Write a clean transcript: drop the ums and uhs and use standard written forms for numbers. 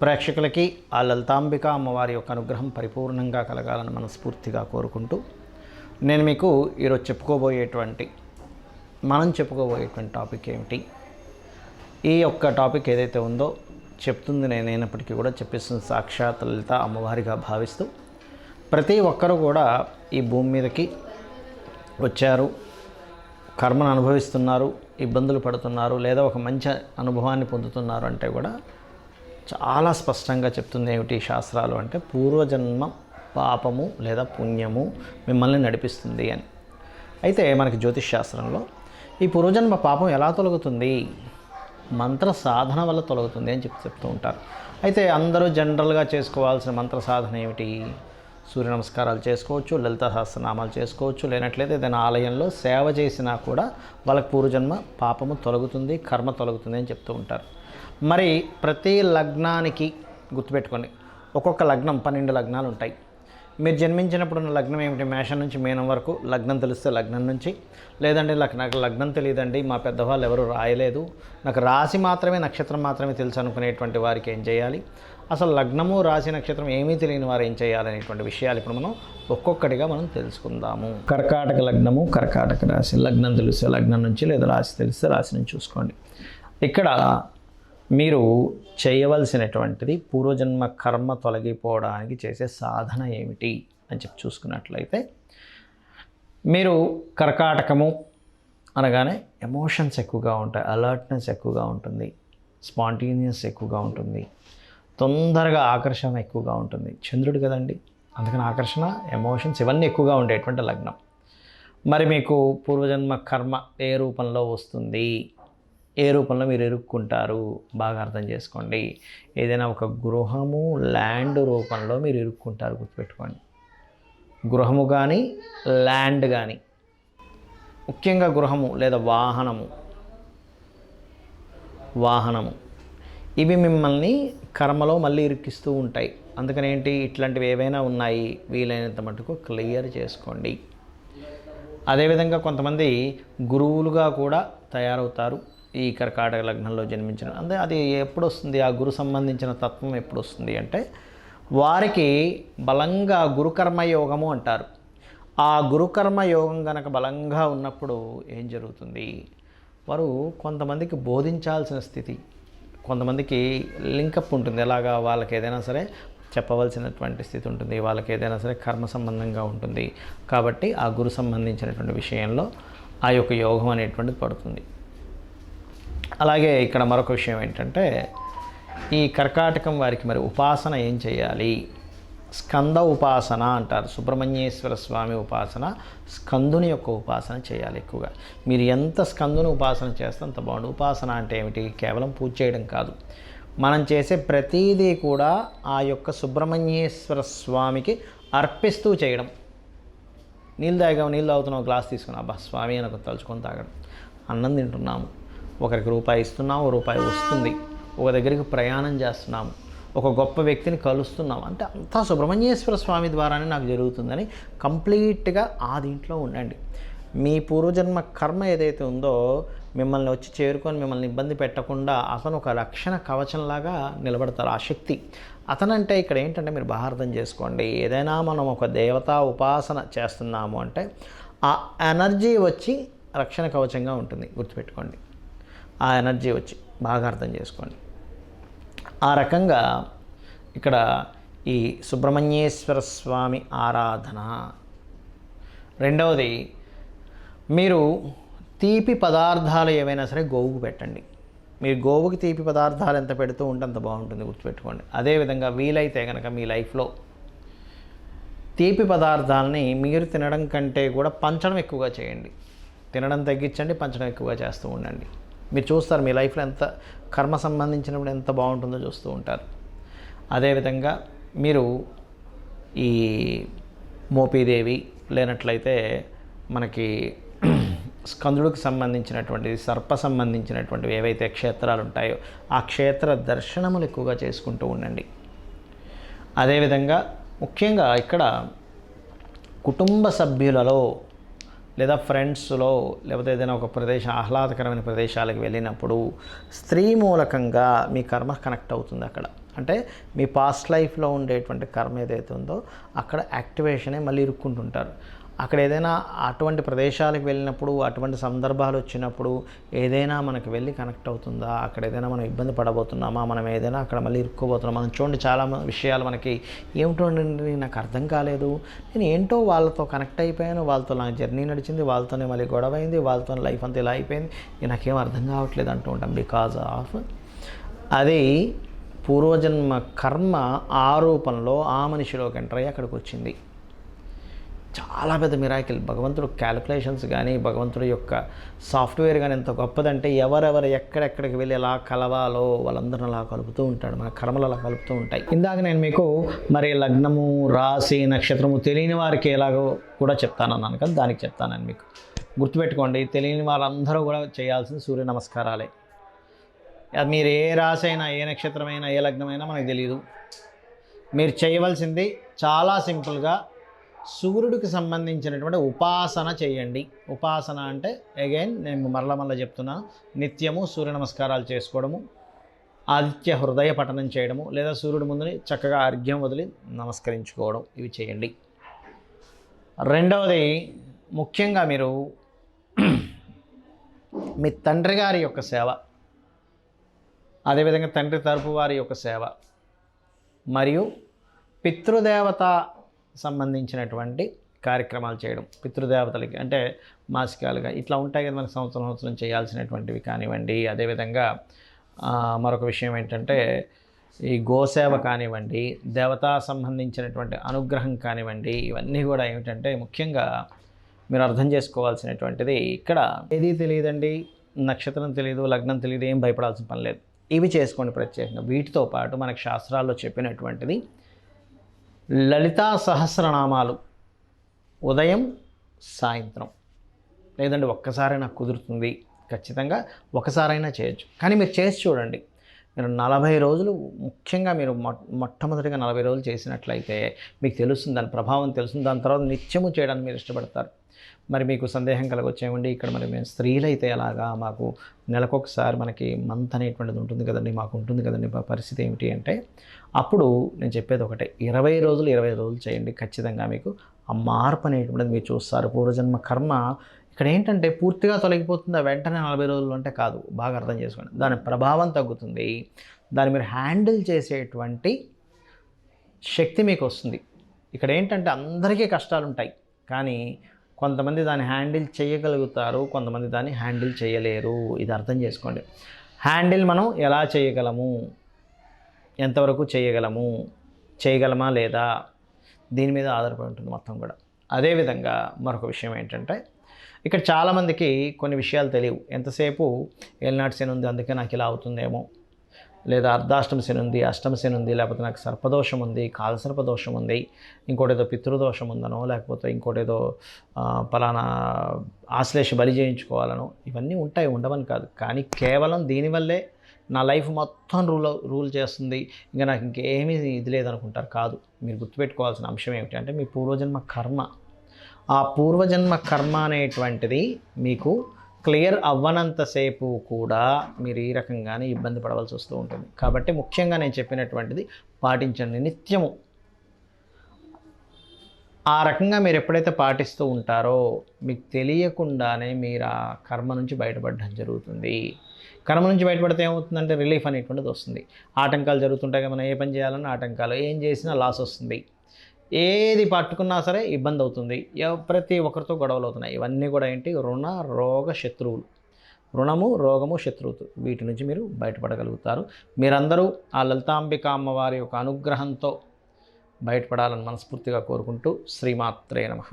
ప్రేక్షకులకి ఆ లలితాంబిక అమ్మవారి యొక్క అనుగ్రహం పరిపూర్ణంగా కలగాలని మనస్ఫూర్తిగా కోరుకుంటూ నేను మీకు ఈరోజు మనం చెప్పుకోబోయేటువంటి టాపిక్ ఏమిటి, ఈ యొక్క టాపిక్ ఏదైతే ఉందో చెప్తుంది నేనైనప్పటికీ కూడా చెప్పిస్తుంది సాక్షాత్ లలిత అమ్మవారిగా భావిస్తూ ప్రతి ఒక్కరూ కూడా ఈ భూమి మీదకి వచ్చారు, కర్మను అనుభవిస్తున్నారు, ఇబ్బందులు పడుతున్నారు, లేదా ఒక మంచి అనుభవాన్ని పొందుతున్నారు అంటే కూడా చాలా స్పష్టంగా చెప్తుంది ఏమిటి శాస్త్రాలు అంటే పూర్వజన్మ పాపము లేదా పుణ్యము మిమ్మల్ని నడిపిస్తుంది అని. అయితే మనకి జ్యోతిష్ శాస్త్రంలో ఈ పూర్వజన్మ పాపం ఎలా తొలగుతుంది, మంత్ర సాధన వల్ల తొలగుతుంది అని చెప్తూ ఉంటారు. అయితే అందరూ జనరల్గా చేసుకోవాల్సిన మంత్ర సాధన ఏమిటి? సూర్య నమస్కారాలు చేసుకోవచ్చు, లలిత సహస్రనామాలు చేసుకోవచ్చు, లేనట్లయితే ఏదైనా ఆలయంలో సేవ చేసినా కూడా వాళ్ళకి పూర్వజన్మ పాపము తొలగుతుంది, కర్మ తొలగుతుంది అని చెప్తూ ఉంటారు. మరి ప్రతి లగ్నానికి గుర్తుపెట్టుకోండి, ఒక్కొక్క లగ్నం 12 లగ్నాలు ఉంటాయి. మీరు జన్మించినప్పుడు ఉన్న లగ్నం ఏమిటి? మేషం నుంచి మీనం వరకు లగ్నం తెలిస్తే లగ్నం నుంచి, లేదంటే నాకు లగ్నం తెలియదండి, మా పెద్దవాళ్ళు ఎవరు రాయలేదు, నాకు రాశి మాత్రమే నక్షత్రం మాత్రమే తెలుసు అనుకునేటువంటి వారికి ఏం చేయాలి, అసలు లగ్నము రాశి నక్షత్రం ఏమీ తెలియని వారు ఏం చేయాలనేటువంటి విషయాలు ఇప్పుడు మనం ఒక్కొక్కటిగా మనం తెలుసుకుందాము. కర్కాటక లగ్నము, కర్కాటక రాశి. లగ్నం తెలిస్తే లగ్నం నుంచి, లేదా రాశి తెలిస్తే రాశి నుంచి చూసుకోండి. ఇక్కడ మీరు చేయవలసినటువంటిది పూర్వజన్మ కర్మ తొలగిపోవడానికి చేసే సాధన ఏమిటి అని చెప్పి చూసుకున్నట్లయితే, మీరు కర్కాటకము అనగానే ఎమోషన్స్ ఎక్కువగా ఉంటాయి, అలర్ట్నెస్ ఎక్కువగా ఉంటుంది, స్పాంటేనియస్ ఎక్కువగా ఉంటుంది, తొందరగా ఆకర్షణ ఎక్కువగా ఉంటుంది. చంద్రుడు కదండి, అందుకని ఆకర్షణ, ఎమోషన్స్ ఇవన్నీ ఎక్కువగా ఉండేటువంటి లగ్నం. మరి మీకు పూర్వజన్మ కర్మ ఏ రూపంలో వస్తుంది, ఏ రూపంలో మీరు ఇరుక్కుంటారు బాగా అర్థం చేసుకోండి. ఏదైనా ఒక గృహము, ల్యాండ్ రూపంలో మీరు ఇరుక్కుంటారు, గుర్తుపెట్టుకోండి. గృహము కానీ ల్యాండ్ కానీ, ముఖ్యంగా గృహము లేదా వాహనము ఇవి మిమ్మల్ని కర్మలో మళ్ళీ ఇరికిస్తూ ఉంటాయి. అందుకని ఏంటి, ఇట్లాంటివి ఏవైనా ఉన్నాయి వీలైనంత మటుకు క్లియర్ చేసుకోండి. అదేవిధంగా కొంతమంది గురువులుగా కూడా తయారవుతారు ఈ కర్కాటక లగ్నంలో జన్మించిన. అంటే అది ఎప్పుడు వస్తుంది, ఆ గురు సంబంధించిన తత్వం ఎప్పుడు వస్తుంది అంటే, వారికి బలంగా గురుకర్మ యోగము అంటారు. ఆ గురుకర్మ యోగం కనుక బలంగా ఉన్నప్పుడు ఏం జరుగుతుంది, వారు కొంతమందికి బోధించాల్సిన స్థితి, కొంతమందికి లింకప్ ఉంటుంది. ఎలాగా వాళ్ళకి ఏదైనా సరే చెప్పవలసినటువంటి స్థితి ఉంటుంది, వాళ్ళకి ఏదైనా సరే కర్మ సంబంధంగా ఉంటుంది. కాబట్టి ఆ గురు సంబంధించినటువంటి విషయంలో ఆ యొక్క యోగం అనేటువంటిది పడుతుంది. అలాగే ఇక్కడ మరొక విషయం ఏంటంటే, ఈ కర్కాటకం వారికి మరి ఉపాసన ఏం చేయాలి? స్కంద ఉపాసన అంటారు. సుబ్రహ్మణ్యేశ్వర స్వామి ఉపాసన, స్కందుని యొక్క ఉపాసన చేయాలి ఎక్కువగా. మీరు ఎంత స్కందుని ఉపాసన చేస్తే అంత బాగుండు. ఉపాసన అంటే ఏమిటి? కేవలం పూజ చేయడం కాదు, మనం చేసే ప్రతీదీ కూడా ఆ యొక్క సుబ్రహ్మణ్యేశ్వర స్వామికి అర్పిస్తూ చేయడం. నీళ్ళు తాగుతున్నాం, గ్లాస్ తీసుకున్నాం, అబ్బా స్వామి అని తలుచుకొని తాగడం. అన్నం తింటున్నాము, ఒకరికి రూపాయి ఇస్తున్నాము, రూపాయి వస్తుంది, ఒక దగ్గరికి ప్రయాణం చేస్తున్నాము, ఒక గొప్ప వ్యక్తిని కలుస్తున్నాం అంటే అంతా సుబ్రహ్మణ్యేశ్వర స్వామి ద్వారానే నాకు జరుగుతుందని కంప్లీట్గా ఆ దీంట్లో ఉండండి. మీ పూర్వజన్మ కర్మ ఏదైతే ఉందో మిమ్మల్ని వచ్చి చేరుకొని మిమ్మల్ని ఇబ్బంది పెట్టకుండా అతను ఒక రక్షణ కవచంలాగా నిలబడతారు. ఆ శక్తి అతనంటే ఇక్కడ ఏంటంటే, మీరు బాగా అర్థం చేసుకోండి, ఏదైనా మనం ఒక దేవతా ఉపాసన చేస్తున్నాము అంటే ఆ ఎనర్జీ వచ్చి రక్షణ కవచంగా ఉంటుంది, గుర్తుపెట్టుకోండి. ఆ ఎనర్జీ వచ్చి బాగా అర్థం చేసుకోండి. ఆ రకంగా ఇక్కడ ఈ సుబ్రహ్మణ్యేశ్వర స్వామి ఆరాధన. రెండవది, మీరు తీపి పదార్థాలు ఏవైనా సరే గోవుకు పెట్టండి. మీరు గోవుకి తీపి పదార్థాలు ఎంత పెడుతూ ఉంటే అంత బాగుంటుంది, గుర్తుపెట్టుకోండి. అదేవిధంగా వీలైతే కనుక మీ లైఫ్లో తీపి పదార్థాలని మీరు తినడం కంటే కూడా పంచడం ఎక్కువగా చేయండి. తినడం తగ్గించండి, పంచడం ఎక్కువగా చేస్తూ ఉండండి. మీరు చూస్తారు మీ లైఫ్లో ఎంత కర్మ సంబంధించినప్పుడు ఎంత బాగుంటుందో చూస్తూ ఉంటారు. అదేవిధంగా మీరు ఈ మోపీదేవి, లేనట్లయితే మనకి స్కందుడికి సంబంధించినటువంటిది, సర్ప సంబంధించినటువంటివి ఏవైతే క్షేత్రాలు ఉంటాయో ఆ క్షేత్ర దర్శనములు ఎక్కువగా చేసుకుంటూ ఉండండి. అదేవిధంగా ముఖ్యంగా ఇక్కడ కుటుంబ సభ్యులలో లేదా ఫ్రెండ్స్లో, లేకపోతే ఏదైనా ఒక ఆహ్లాదకరమైన ప్రదేశాలకు వెళ్ళినప్పుడు స్త్రీ మూలకంగా మీ కర్మ కనెక్ట్ అవుతుంది అక్కడ. అంటే మీ పాస్ట్ లైఫ్లో ఉండేటువంటి కర్మ ఏదైతే ఉందో అక్కడ యాక్టివేషనే మళ్ళీ ఇరుక్కుంటుంటారు. అక్కడ ఏదైనా అటువంటి ప్రదేశాలకు వెళ్ళినప్పుడు, అటువంటి సందర్భాలు వచ్చినప్పుడు ఏదైనా మనకు వెళ్ళి కనెక్ట్ అవుతుందా, అక్కడ ఏదైనా మనం ఇబ్బంది పడబోతున్నామా, మనం ఏదైనా అక్కడ మళ్ళీ ఇరుక్కోబోతున్నాం. మనం చూడండి చాలా విషయాలు మనకి ఏమిటోండి నాకు అర్థం కాలేదు, నేను ఏంటో వాళ్ళతో కనెక్ట్ అయిపోయాను, వాళ్ళతో నా జర్నీ నడిచింది, వాళ్ళతోనే మళ్ళీ గొడవ అయింది, వాళ్ళతో లైఫ్ అంతా ఇలా అయిపోయింది, నాకేం అర్థం కావట్లేదు అంటూ ఉంటాం. బికాజ్ ఆఫ్ అది పూర్వజన్మ కర్మ ఆ రూపంలో ఆ మనిషిలోకి ఎంటర్ అయ్యి అక్కడికి వచ్చింది. చాలా పెద్ద మిరాకిల్. భగవంతుడు క్యాలిక్యులేషన్స్ కానీ, భగవంతుడి యొక్క సాఫ్ట్వేర్ కానీ ఎంత గొప్పదంటే ఎవరెవరు ఎక్కడెక్కడికి వెళ్ళి ఎలా కలవాలో వాళ్ళందరిని అలా కలుపుతూ ఉంటాడు, మన కర్మలు అలా కలుపుతూ ఉంటాయి. ఇందాక నేను మీకు మరి లగ్నము, రాశి, నక్షత్రము తెలియని వారికి ఎలాగో కూడా చెప్తానన్నాను కదా, దానికి చెప్తానని మీకు గుర్తుపెట్టుకోండి. తెలియని వారందరూ కూడా చేయాల్సిన సూర్య నమస్కారాలే. అది మీరు ఏ రాశి అయినా, ఏ నక్షత్రమైనా, ఏ లగ్నమైనా మనకు తెలియదు. మీరు చేయవలసింది చాలా సింపుల్గా సూర్యుడికి సంబంధించినటువంటి ఉపాసన చేయండి. ఉపాసన అంటే అగైన్ నేను మరలా చెప్తున్నాను, నిత్యము సూర్య నమస్కారాలు చేసుకోవడము, ఆదిత్య హృదయ పఠనం చేయడము, లేదా సూర్యుడి ముందుని చక్కగా అర్ఘ్యం వదిలి నమస్కరించుకోవడం, ఇవి చేయండి. రెండవది, ముఖ్యంగా మీరు మీ తండ్రి గారి యొక్క సేవ, అదేవిధంగా తండ్రి తరపు వారి యొక్క సేవ, మరియు పితృదేవత సంబంధించినటువంటి కార్యక్రమాలు చేయడం. పితృదేవతలకి అంటే మాసికాలుగా ఇట్లా ఉంటాయి కదా మనకు, సంవత్సరం చేయాల్సినటువంటివి కానివ్వండి. అదేవిధంగా మరొక విషయం ఏంటంటే ఈ గోసేవ కానివ్వండి, దేవతా సంబంధించినటువంటి అనుగ్రహం కానివ్వండి, ఇవన్నీ కూడా ఏమిటంటే ముఖ్యంగా మీరు అర్థం చేసుకోవాల్సినటువంటిది, ఇక్కడ ఏది తెలియదండి, నక్షత్రం తెలియదు, లగ్నం తెలియదు, ఏం భయపడాల్సిన పని లేదు. ఇవి చేసుకోండి ప్రత్యేకంగా. వీటితో పాటు మనకు శాస్త్రాల్లో చెప్పినటువంటిది లలితా సహస్రనామాలు ఉదయం సాయంత్రం, లేదంటే ఒక్కసారైనా కుదురుతుంది, ఖచ్చితంగా ఒకసారైనా చేయొచ్చు. కానీ మీరు చేసి చూడండి. మీరు 40 రోజులు, ముఖ్యంగా మీరు మొట్టమొదటిగా 40 రోజులు చేసినట్లయితే మీకు తెలుస్తుంది, దాని ప్రభావం తెలుస్తుంది. దాని తర్వాత నిత్యము చేయడానికి మీరు ఇష్టపడతారు. మరి మీకు సందేహం కలగొచ్చేమండి, ఇక్కడ మరి మేము స్త్రీలైతే ఎలాగా, మాకు నెలకొకసారి మనకి మంత్ అనేటువంటిది ఉంటుంది కదండి, మాకు ఉంటుంది కదండి, మా పరిస్థితి ఏమిటి అంటే, అప్పుడు నేను చెప్పేది ఒకటే, 20 రోజులు చేయండి. ఖచ్చితంగా మీకు ఆ మార్పు అనేటువంటిది మీరు చూస్తారు. పూర్వజన్మ కర్మ ఇక్కడ ఏంటంటే పూర్తిగా తొలగిపోతుందా వెంటనే 40 రోజులు అంటే కాదు, బాగా అర్థం చేసుకోండి. దాని ప్రభావం తగ్గుతుంది, దాన్ని మీరు హ్యాండిల్ చేసేటువంటి శక్తి మీకు వస్తుంది. ఇక్కడ ఏంటంటే అందరికీ కష్టాలు ఉంటాయి, కానీ కొంతమంది దాన్ని హ్యాండిల్ చేయగలుగుతారు, కొంతమంది దాన్ని హ్యాండిల్ చేయలేరు. ఇది అర్థం చేసుకోండి. హ్యాండిల్ మనం ఎలా చేయగలము, ఎంతవరకు చేయగలమా లేదా, దీని మీద ఆధారపడి ఉంటుంది మొత్తం కూడా. అదేవిధంగా మరొక విషయం ఏంటంటే, ఇక్కడ చాలామందికి కొన్ని విషయాలు తెలియవు. ఎంతసేపు ఏలినాటి శని ఉంది అందుకే నాకు ఇలా అవుతుందేమో, లేదా అర్ధాష్టమ శని ఉంది, అష్టమ శని ఉంది, లేకపోతే నాకు సర్పదోషం ఉంది, కాలసర్పదోషం ఉంది, ఇంకోటేదో పితృదోషం ఉందనో, లేకపోతే ఇంకోటేదో పలానా ఆశ్లేష బలి చేయించుకోవాలనో, ఇవన్నీ ఉంటాయి, ఉండవని కాదు. కానీ కేవలం దీనివల్లే నా లైఫ్ మొత్తం రూల్ చేస్తుంది, ఇంకా నాకు ఇంకేమీ ఇది లేదనుకుంటారు. కాదు, మీరు గుర్తుపెట్టుకోవాల్సిన అంశం ఏమిటి అంటే మీ పూర్వజన్మ కర్మ. ఆ పూర్వజన్మ కర్మ అనేటువంటిది మీకు క్లియర్ అవ్వనంతసేపు కూడా మీరు ఈ రకంగానే ఇబ్బంది పడవలసి వస్తూ ఉంటుంది. కాబట్టి ముఖ్యంగా నేను చెప్పినటువంటిది పాటించండి నిత్యము. ఆ రకంగా మీరు ఎప్పుడైతే పాటిస్తూ ఉంటారో మీకు తెలియకుండానే మీరు ఆ కర్మ నుంచి బయటపడడం జరుగుతుంది. కర్మ నుంచి బయటపడితే ఏమవుతుందంటే రిలీఫ్ అనేటువంటిది వస్తుంది. ఆటంకాలు జరుగుతుంటాయి, మనం ఏ పని చేయాలన్నా ఆటంకాలు, ఏం చేసినా లాస్ వస్తుంది, ఏది పట్టుకున్నా సరే ఇబ్బంది అవుతుంది, ప్రతి ఒక్కరితో గొడవలు అవుతున్నాయి. ఇవన్నీ కూడా ఏంటి, రుణ రోగ శత్రువులు. రుణము, రోగము, శత్రువులు, వీటి నుంచి మీరు బయటపడగలుగుతారు. మీరందరూ ఆ లలితాంబిక అమ్మవారి యొక్క అనుగ్రహంతో బయటపడాలని మనస్ఫూర్తిగా కోరుకుంటూ శ్రీమాత్రే నమః.